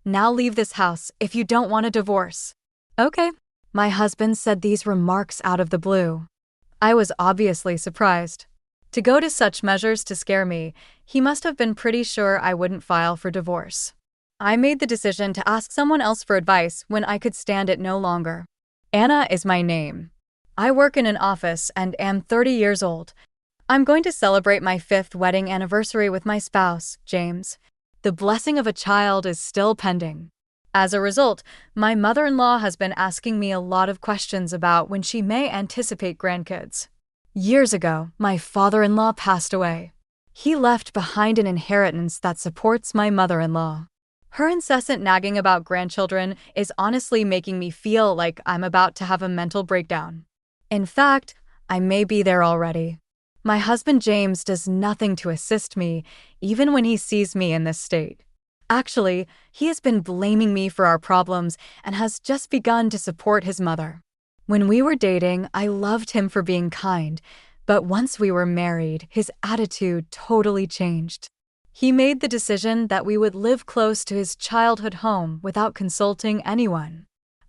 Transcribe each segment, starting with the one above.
Now leave this house if you don't want a divorce. Okay. My husband said these remarks out of the blue. I was obviously surprised. To go to such measures to scare me, he must have been pretty sure I wouldn't file for divorce. I made the decision to ask someone else for advice when I could stand it no longer. Anna is my name. I work in an office and am 30 years old. I'm going to celebrate my 5th wedding anniversary with my spouse, James. The blessing of a child is still pending. As a result, my mother-in-law has been asking me a lot of questions about when she may anticipate grandkids. Years ago, my father-in-law passed away. He left behind an inheritance that supports my mother-in-law. Her incessant nagging about grandchildren is honestly making me feel like I'm about to have a mental breakdown. In fact, I may be there already. My husband James does nothing to assist me, even when he sees me in this state. Actually, he has been blaming me for our problems and has just begun to support his mother. When we were dating, I loved him for being kind, but once we were married, his attitude totally changed. He made the decision that we would live close to his childhood home without consulting anyone.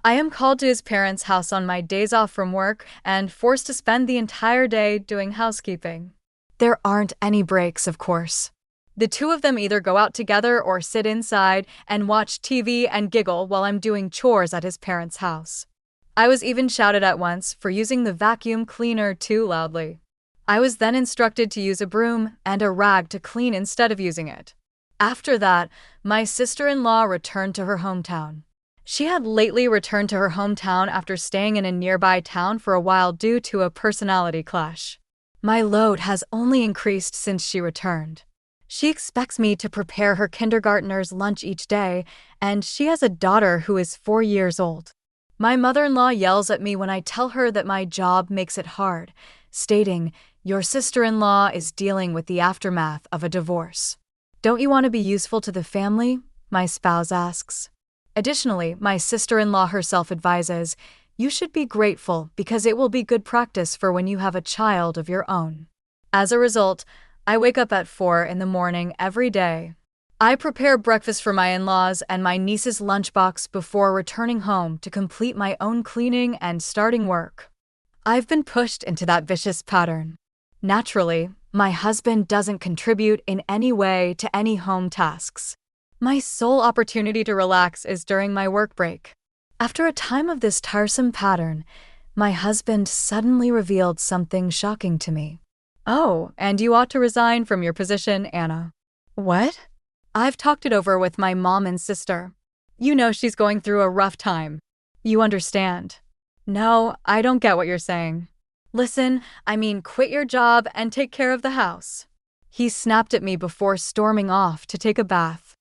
I am called to his parents' house on my days off from work and forced to spend the entire day doing housekeeping. There aren't any breaks, of course. The two of them either go out together or sit inside and watch TV and giggle while I'm doing chores at his parents' house. I was even shouted at once for using the vacuum cleaner too loudly. I was then instructed to use a broom and a rag to clean instead of using it. After that, my sister-in-law returned to her hometown. She had lately returned to her hometown after staying in a nearby town for a while due to a personality clash. My load has only increased since she returned. She expects me to prepare her kindergartner's lunch each day, and she has a daughter who is 4 years old. My mother-in-law yells at me when I tell her that my job makes it hard, stating, "Your sister-in-law is dealing with the aftermath of a divorce." "Don't you want to be useful to the family?" my spouse asks. Additionally, my sister-in-law herself advises, "You should be grateful because it will be good practice for when you have a child of your own." As a result, I wake up at 4 in the morning every day. I prepare breakfast for my in-laws and my niece's lunchbox before returning home to complete my own cleaning and starting work. I've been pushed into that vicious pattern. Naturally, my husband doesn't contribute in any way to any home tasks. My sole opportunity to relax is during my work break. After a time of this tiresome pattern, my husband suddenly revealed something shocking to me. "Oh, and you ought to resign from your position, Anna." "What?" "I've talked it over with my mom and sister. You know she's going through a rough time. You understand." "No, I don't get what you're saying." "Listen, I mean quit your job and take care of the house." He snapped at me before storming off to take a bath.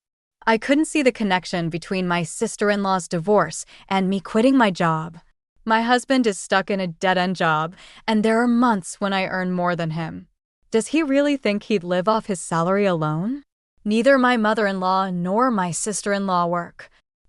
I couldn't see the connection between my sister-in-law's divorce and me quitting my job. My husband is stuck in a dead-end job, and there are months when I earn more than him. Does he really think he'd live off his salary alone? Neither my mother-in-law nor my sister-in-law work.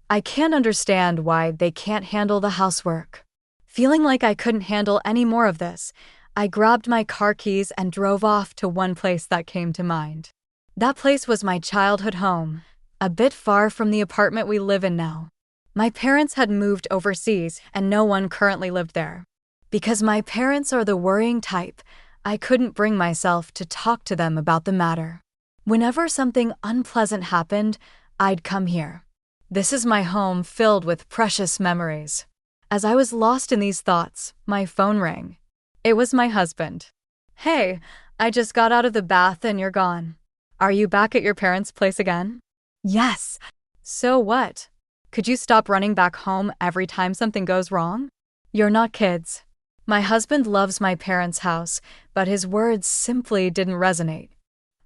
I can't understand why they can't handle the housework. Feeling like I couldn't handle any more of this, I grabbed my car keys and drove off to one place that came to mind. That place was my childhood home, a bit far from the apartment we live in now. My parents had moved overseas and no one currently lived there. Because my parents are the worrying type, I couldn't bring myself to talk to them about the matter. Whenever something unpleasant happened, I'd come here. This is my home filled with precious memories. As I was lost in these thoughts, my phone rang. It was my husband. "Hey, I just got out of the bath and you're gone. Are you back at your parents' place again?" "Yes." "So what? Could you stop running back home every time something goes wrong?" "You're not kids." My husband loves my parents' house, but his words simply didn't resonate.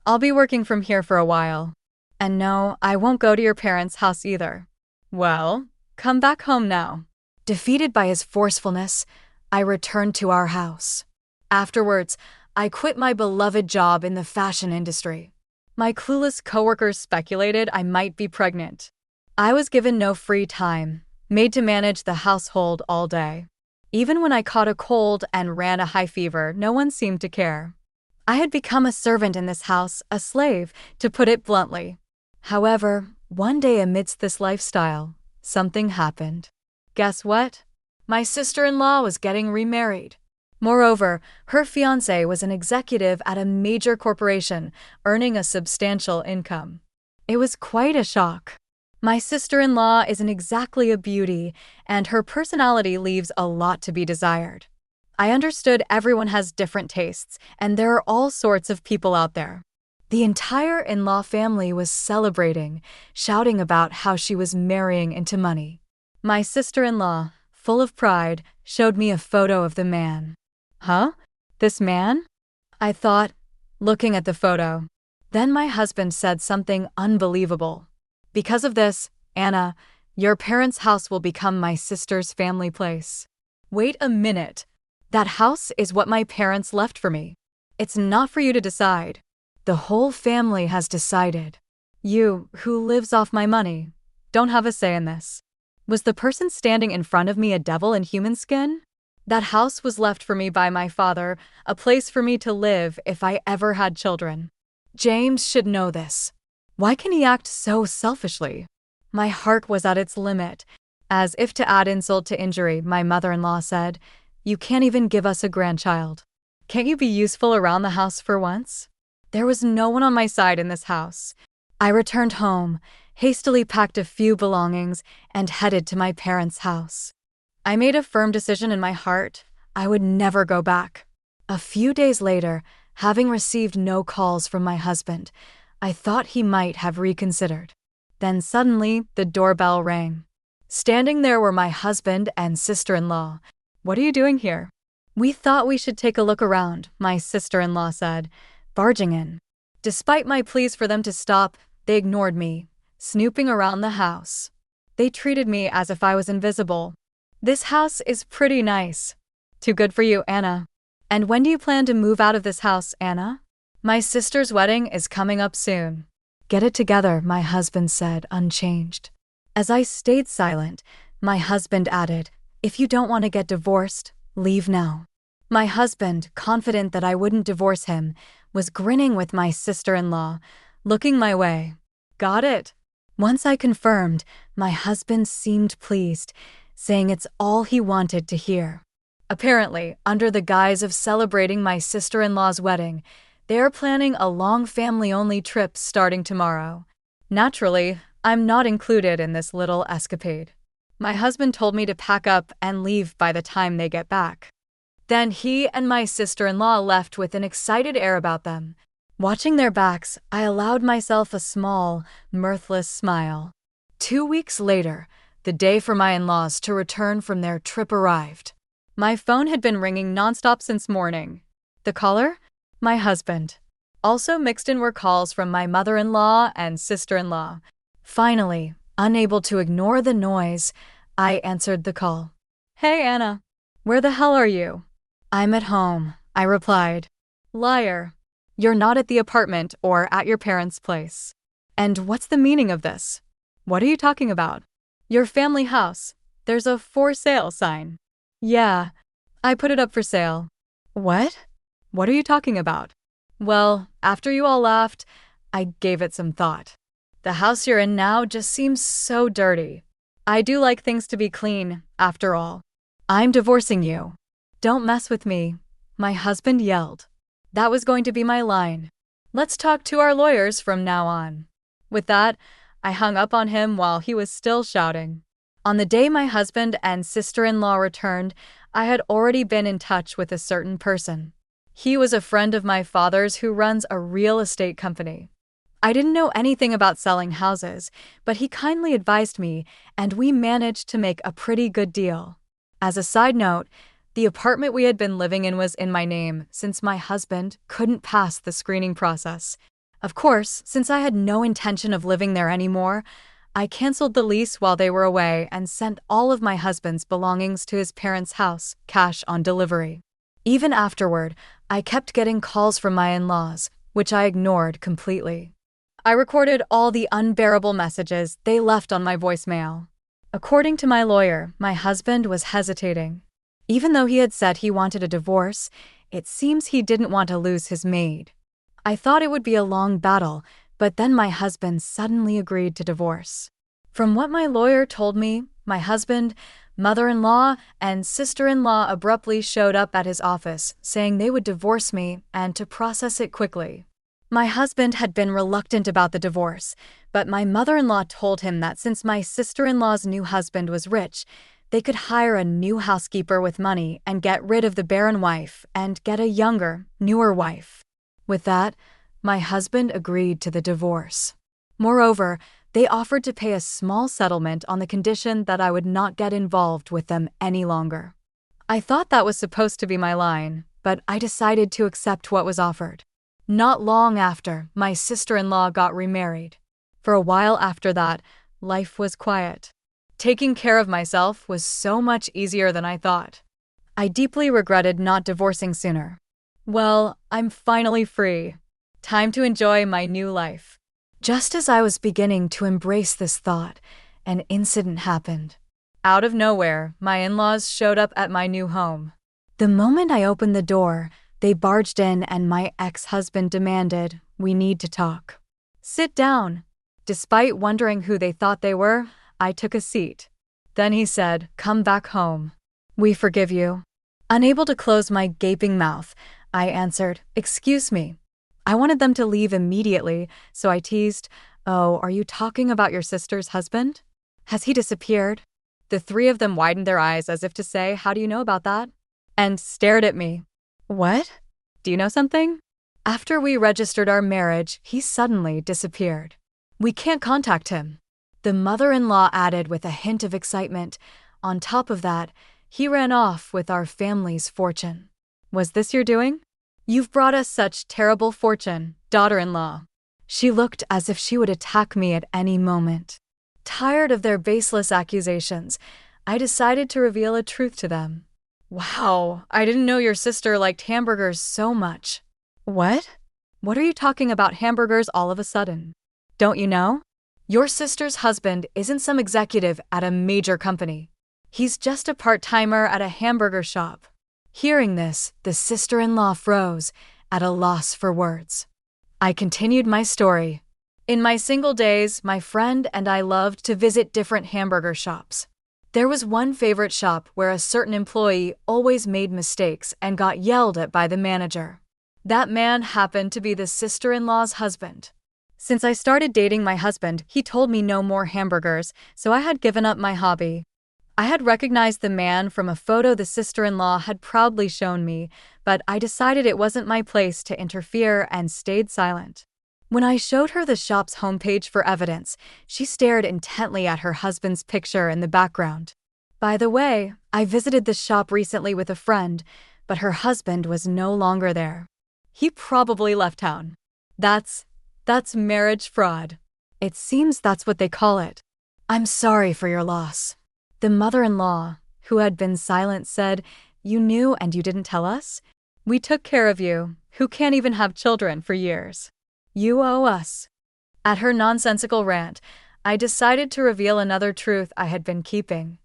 "I'll be working from here for a while. And no, I won't go to your parents' house either." "Well, come back home now." Defeated by his forcefulness, I returned to our house. Afterwards, I quit my beloved job in the fashion industry. My clueless coworkers speculated I might be pregnant. I was given no free time, made to manage the household all day. Even when I caught a cold and ran a high fever, no one seemed to care. I had become a servant in this house, a slave, to put it bluntly. However, One day amidst this lifestyle, something happened. Guess what? My sister-in-law was getting remarried. Moreover, her fiancé was an executive at a major corporation, earning a substantial income. It was quite a shock. My sister-in-law isn't exactly a beauty, and her personality leaves a lot to be desired. I understood everyone has different tastes, and there are all sorts of people out there. The entire in-law family was celebrating, shouting about how she was marrying into money. My sister-in-law, full of pride, showed me a photo of the man. Huh? This man? I thought, looking at the photo. Then my husband said something unbelievable. Because of this, Anna, your parents' house will become my sister's family place. Wait a minute. That house is what my parents left for me. It's not for you to decide. The whole family has decided. You, who lives off my money, don't have a say in this. Was the person standing in front of me a devil in human skin? That house was left for me by my father, a place for me to live if I ever had children. James should know this. Why can he act so selfishly? My heart was at its limit. As if to add insult to injury, my mother-in-law said, "You can't even give us a grandchild. Can't you be useful around the house for once?" There was no one on my side in this house. I returned home, hastily packed a few belongings, and headed to my parents' house. I made a firm decision in my heart. I would never go back. A few days later, having received no calls from my husband, I thought he might have reconsidered. Then suddenly, the doorbell rang. Standing there were my husband and sister-in-law. "What are you doing here?" "We thought we should take a look around," my sister-in-law said, barging in. Despite my pleas for them to stop, they ignored me, snooping around the house. They treated me as if I was invisible. "This house is pretty nice." "Too good for you, Anna." "And when do you plan to move out of this house, Anna?" "My sister's wedding is coming up soon." "Get it together," my husband said, unchanged. As I stayed silent, my husband added, "If you don't want to get divorced, leave now." My husband, confident that I wouldn't divorce him, was grinning with my sister-in-law, looking my way. "Got it." Once I confirmed, my husband seemed pleased, saying it's all he wanted to hear. Apparently, under the guise of celebrating my sister-in-law's wedding, they are planning a long family-only trip starting tomorrow. Naturally, I'm not included in this little escapade. My husband told me to pack up and leave by the time they get back. Then he and my sister-in-law left with an excited air about them. Watching their backs, I allowed myself a small, mirthless smile. 2 weeks later, the day for my in-laws to return from their trip arrived. My phone had been ringing nonstop since morning. The caller? My husband. Also mixed in were calls from my mother-in-law and sister-in-law. Finally, unable to ignore the noise, I answered the call. "Hey, Anna. Where the hell are you?" "I'm at home," I replied. "Liar. You're not at the apartment or at your parents' place." "And what's the meaning of this? What are you talking about?" "Your family house. There's a for sale sign." "Yeah, I put it up for sale." "What? What are you talking about?" "Well, after you all laughed, I gave it some thought. The house you're in now just seems so dirty. I do like things to be clean, after all. I'm divorcing you." "Don't mess with me," my husband yelled. That was going to be my line. "Let's talk to our lawyers from now on." With that, I hung up on him while he was still shouting. On the day my husband and sister-in-law returned, I had already been in touch with a certain person. He was a friend of my father's who runs a real estate company. I didn't know anything about selling houses, but he kindly advised me, and we managed to make a pretty good deal. As a side note, the apartment we had been living in was in my name since my husband couldn't pass the screening process. Of course, since I had no intention of living there anymore, I canceled the lease while they were away and sent all of my husband's belongings to his parents' house, cash on delivery. Even afterward, I kept getting calls from my in-laws, which I ignored completely. I recorded all the unbearable messages they left on my voicemail. According to my lawyer, my husband was hesitating. Even though he had said he wanted a divorce, it seems he didn't want to lose his maid. I thought it would be a long battle, But then my husband suddenly agreed to divorce. From what my lawyer told me, my husband, mother-in-law, and sister-in-law abruptly showed up at his office, saying they would divorce me and to process it quickly. My husband had been reluctant about the divorce, but my mother-in-law told him that since my sister-in-law's new husband was rich, they could hire a new housekeeper with money and get rid of the barren wife and get a younger, newer wife. With that, my husband agreed to the divorce. Moreover, they offered to pay a small settlement on the condition that I would not get involved with them any longer. I thought that was supposed to be my line, but I decided to accept what was offered. Not long after, my sister-in-law got remarried. For a while after that, life was quiet. Taking care of myself was so much easier than I thought. I deeply regretted not divorcing sooner. Well, I'm finally free. Time to enjoy my new life. Just as I was beginning to embrace this thought, an incident happened. Out of nowhere, my in-laws showed up at my new home. The moment I opened the door, they barged in and my ex-husband demanded, "We need to talk." "Sit down." Despite wondering who they thought they were, I took a seat. Then he said, "Come back home. We forgive you." Unable to close my gaping mouth, I answered, "Excuse me." I wanted them to leave immediately, so I teased, "Oh, are you talking about your sister's husband? Has he disappeared?" The three of them widened their eyes as if to say, "How do you know about that?" and stared at me. "What? Do you know something?" After we registered our marriage, he suddenly disappeared. "We can't contact him." The mother-in-law added with a hint of excitement. "On top of that, he ran off with our family's fortune." "Was this your doing?" "You've brought us such terrible fortune, daughter-in-law." She looked as if she would attack me at any moment. Tired of their baseless accusations, I decided to reveal a truth to them. "Wow, I didn't know your sister liked hamburgers so much." "What? What are you talking about hamburgers all of a sudden? Don't you know? Your sister's husband isn't some executive at a major company. He's just a part-timer at a hamburger shop." Hearing this, the sister-in-law froze, at a loss for words. I continued my story. In my single days, my friend and I loved to visit different hamburger shops. There was one favorite shop where a certain employee always made mistakes and got yelled at by the manager. That man happened to be the sister-in-law's husband. Since I started dating my husband, he told me no more hamburgers, so I had given up my hobby. I had recognized the man from a photo the sister-in-law had proudly shown me, but I decided it wasn't my place to interfere and stayed silent. When I showed her the shop's homepage for evidence, she stared intently at her husband's picture in the background. By the way, I visited the shop recently with a friend, but her husband was no longer there. He probably left town. That's marriage fraud. It seems that's what they call it. I'm sorry for your loss. The mother-in-law, who had been silent, said, "You knew and you didn't tell us? We took care of you, who can't even have children, for years. You owe us." At her nonsensical rant, I decided to reveal another truth I had been keeping.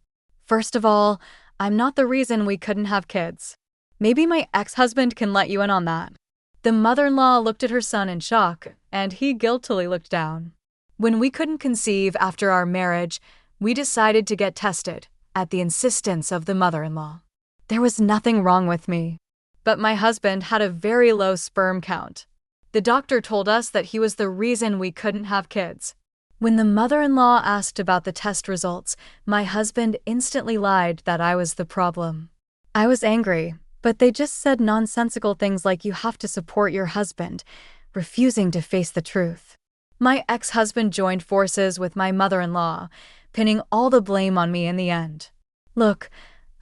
First of all, I'm not the reason we couldn't have kids. Maybe my ex-husband can let you in on that. The mother-in-law looked at her son in shock, and he guiltily looked down. When we couldn't conceive after our marriage, we decided to get tested, at the insistence of the mother-in-law. There was nothing wrong with me, but my husband had a very low sperm count. The doctor told us that he was the reason we couldn't have kids. When the mother-in-law asked about the test results, my husband instantly lied that I was the problem. I was angry, but they just said nonsensical things like you have to support your husband, refusing to face the truth. My ex-husband joined forces with my mother-in-law, pinning all the blame on me in the end. "Look,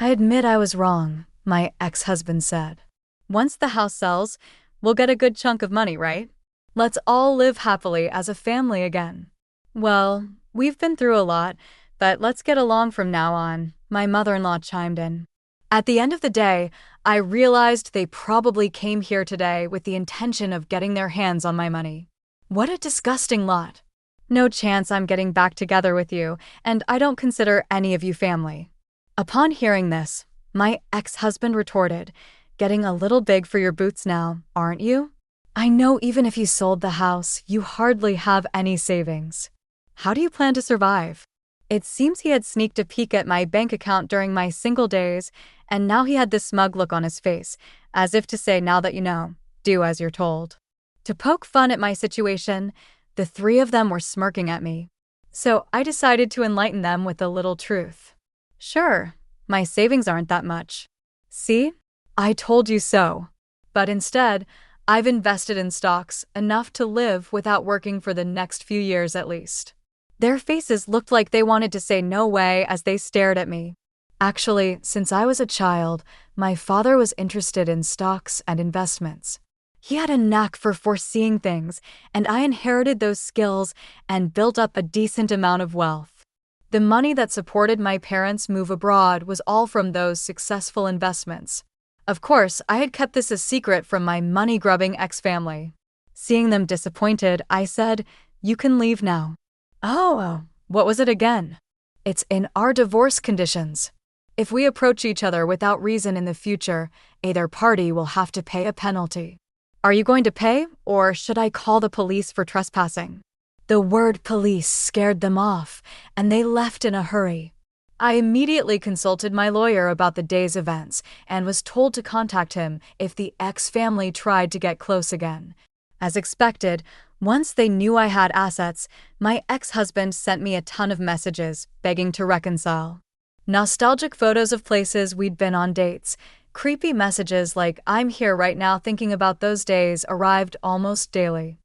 I admit I was wrong," my ex-husband said. "Once the house sells, we'll get a good chunk of money, right? Let's all live happily as a family again." "Well, we've been through a lot, but let's get along from now on," my mother-in-law chimed in. At the end of the day, I realized they probably came here today with the intention of getting their hands on my money. What a disgusting lot. No chance I'm getting back together with you, and I don't consider any of you family. Upon hearing this, my ex-husband retorted, "Getting a little big for your boots now, aren't you?" I know even if you sold the house, you hardly have any savings. How do you plan to survive? It seems he had sneaked a peek at my bank account during my single days, and now he had this smug look on his face, as if to say, now that you know, do as you're told. To poke fun at my situation, the three of them were smirking at me. So I decided to enlighten them with a little truth. Sure, my savings aren't that much. See? I told you so. But instead, I've invested in stocks enough to live without working for the next few years at least. Their faces looked like they wanted to say no way as they stared at me. Actually, since I was a child, my father was interested in stocks and investments. He had a knack for foreseeing things, and I inherited those skills and built up a decent amount of wealth. The money that supported my parents' move abroad was all from those successful investments. Of course, I had kept this a secret from my money-grubbing ex-family. Seeing them disappointed, I said, "You can leave now." Oh, what was it again? It's in our divorce conditions. If we approach each other without reason in the future, either party will have to pay a penalty. Are you going to pay, or should I call the police for trespassing? The word police scared them off, and they left in a hurry. I immediately consulted my lawyer about the day's events and was told to contact him if the ex-family tried to get close again. As expected, once they knew I had assets, my ex-husband sent me a ton of messages begging to reconcile. Nostalgic photos of places we'd been on dates, creepy messages like "I'm here right now thinking about those days" arrived almost daily.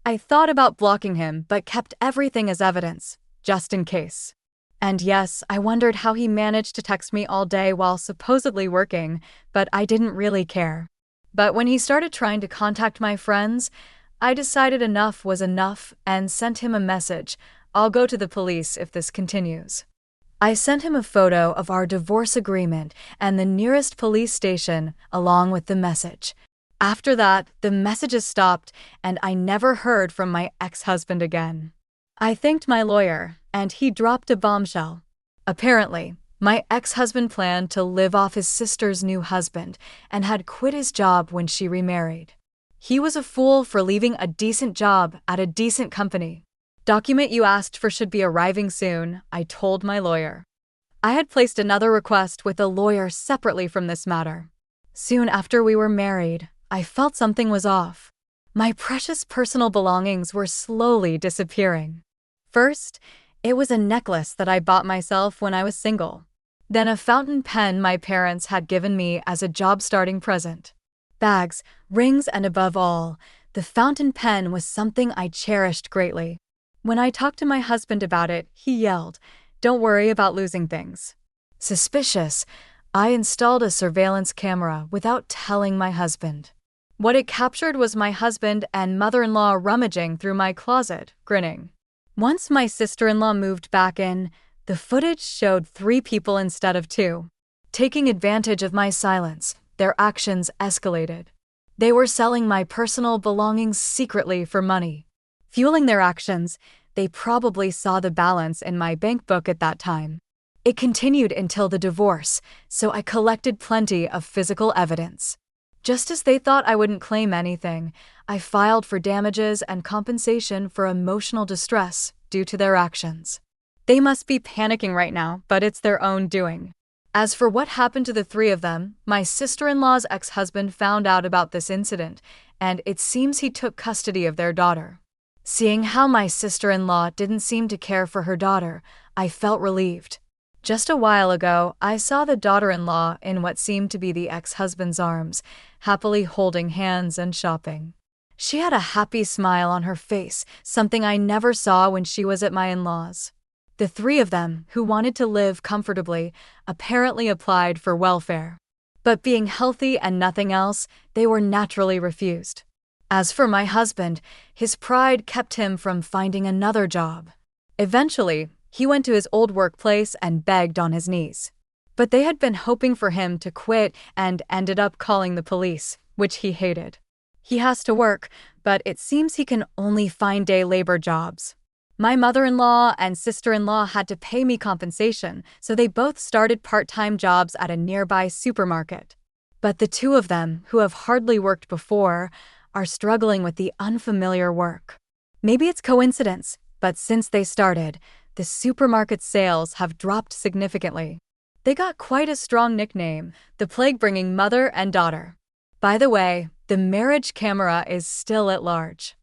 I thought about blocking him but kept everything as evidence, just in case. And yes, I wondered how he managed to text me all day while supposedly working, but I didn't really care. But when he started trying to contact my friends, I decided enough was enough and sent him a message. "I'll go to the police if this continues." I sent him a photo of our divorce agreement and the nearest police station along with the message. After that, the messages stopped and I never heard from my ex-husband again. I thanked my lawyer, and he dropped a bombshell. Apparently, my ex-husband planned to live off his sister's new husband and had quit his job when she remarried. He was a fool for leaving a decent job at a decent company. "Document you asked for should be arriving soon," I told my lawyer. I had placed another request with a lawyer separately from this matter. Soon after we were married, I felt something was off. My precious personal belongings were slowly disappearing. First, it was a necklace that I bought myself when I was single. Then a fountain pen my parents had given me as a job-starting present. Bags, rings, and above all, the fountain pen was something I cherished greatly. When I talked to my husband about it, he yelled, "Don't worry about losing things." Suspicious, I installed a surveillance camera without telling my husband. What it captured was my husband and mother-in-law rummaging through my closet, grinning. Once my sister-in-law moved back in, the footage showed 3 people instead of 2. Taking advantage of my silence, their actions escalated. They were selling my personal belongings secretly for money. Fueling their actions, they probably saw the balance in my bank book at that time. It continued until the divorce, so I collected plenty of physical evidence. Just as they thought I wouldn't claim anything, I filed for damages and compensation for emotional distress due to their actions. They must be panicking right now, but it's their own doing. As for what happened to the 3 of them, my sister-in-law's ex-husband found out about this incident, and it seems he took custody of their daughter. Seeing how my sister-in-law didn't seem to care for her daughter, I felt relieved. Just a while ago, I saw the daughter-in-law in what seemed to be the ex-husband's arms, happily holding hands and shopping. She had a happy smile on her face, something I never saw when she was at my in-laws. The 3 of them, who wanted to live comfortably, apparently applied for welfare. But being healthy and nothing else, they were naturally refused. As for my husband, his pride kept him from finding another job. Eventually, he went to his old workplace and begged on his knees. But they had been hoping for him to quit and ended up calling the police, which he hated. He has to work, but it seems he can only find day labor jobs. My mother-in-law and sister-in-law had to pay me compensation, so they both started part-time jobs at a nearby supermarket. But the 2 of them, who have hardly worked before, are struggling with the unfamiliar work. Maybe it's coincidence, but since they started, the supermarket sales have dropped significantly. They got quite a strong nickname, the plague-bringing mother and daughter. By the way, the marriage camera is still at large.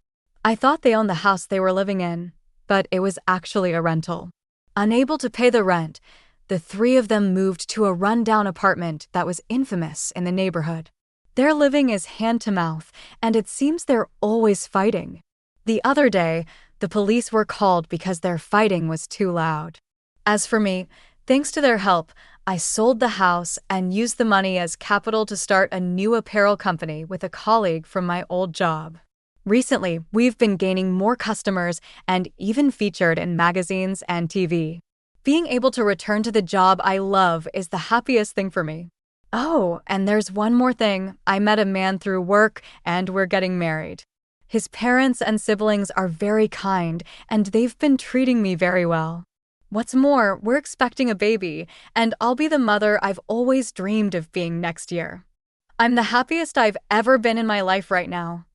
I thought they owned the house they were living in, but it was actually a rental. Unable to pay the rent, the three of them moved to a rundown apartment that was infamous in the neighborhood. Their living is hand-to-mouth, and it seems they're always fighting. The other day, the police were called because their fighting was too loud. As for me, thanks to their help, I sold the house and used the money as capital to start a new apparel company with a colleague from my old job. Recently, we've been gaining more customers and even featured in magazines and TV. Being able to return to the job I love is the happiest thing for me. Oh, and there's one more thing. I met a man through work and we're getting married. His parents and siblings are very kind and they've been treating me very well. What's more, we're expecting a baby and I'll be the mother I've always dreamed of being next year. I'm the happiest I've ever been in my life right now.